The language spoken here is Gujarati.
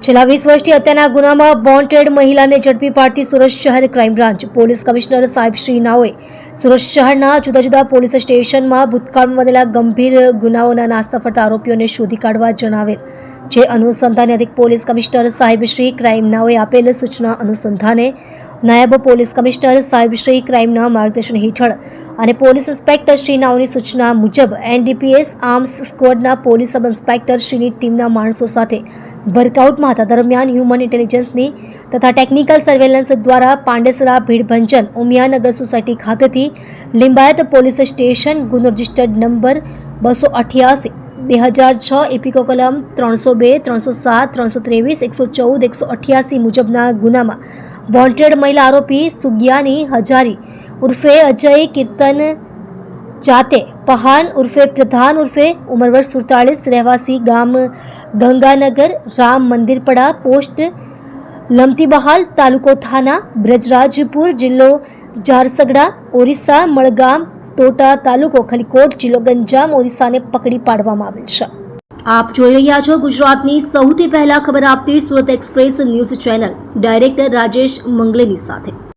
છેલ્લા 20 વર્ષથી હત્યાના ગુનામાં વોન્ટેડ મહિલાને ઝડપી પાડતી સુરત શહેર ક્રાઇમ બ્રાન્ચ પોલીસ કમિશનર સાહેબ શ્રી નાઓએ સુરત શહેરના જુદા જુદા પોલીસ સ્ટેશનમાં ભૂતકાળમાં બનેલા ગંભીર ગુનાઓના નાસ્તા ફરતા આરોપીઓને શોધી કાઢવા જણાવેલ. જે અનુસંધાને અધિક પોલીસ કમિશનર સાહેબ શ્રી ક્રાઇમ નાઓએ આપેલ સૂચના અનુસંધાને નાયબ પોલીસ કમિશનર સાહેબ શ્રી ક્રાઇમના માર્ગદર્શન હેઠળ અને પોલીસ ઇન્સ્પેક્ટર શ્રી નાઓની સૂચના મુજબ એનડીપીએસ આર્મ્સ સ્ક્વોડના પોલીસ સબ ઇન્સ્પેક્ટર શ્રીની ટીમના માણસો સાથે વર્કઆઉટમાં હતા. દરમિયાન હ્યુમન ઇન્ટેલિજન્સની તથા ટેકનિકલ સર્વેલન્સ દ્વારા પાંડેસરા ભીડભંજન ઉમિયાનગર સોસાયટી ખાતેથી લિંબાયત પોલીસ સ્ટેશન ગુનો રજિસ્ટર્ડ નંબર 288 2006 એપિકો કલમ 302 307 323 114 188 મુજબના ગુનામાં વોન્ટેડ મહિલા આરોપી સુગિયાની હજારી ઉર્ફે અજય કીર્તન જાતે પહાન ઉર્ફે પ્રધાન ઉર્ફે ઉંમર વર્ષ 47 રહેવાસી ગામ ગંગાનગર રામ મંદિરપડા પોસ્ટ લમતીબહાલ તાલુકો થાના બ્રજરાજપુર જિલ્લો ઝારસગડા ઓરિસ્સા મળગામ તોટા તાલુકો ખલીકોટ જિલ્લો ગંજામ ઓરિસ્સાને પકડી પાડવામાં આવેલ છે. આપ જોઈ રહ્યા છો ગુજરાતની સૌથી પહેલા ખબર આપતી Surat express news channel director Rajesh મંગલેની સાથે.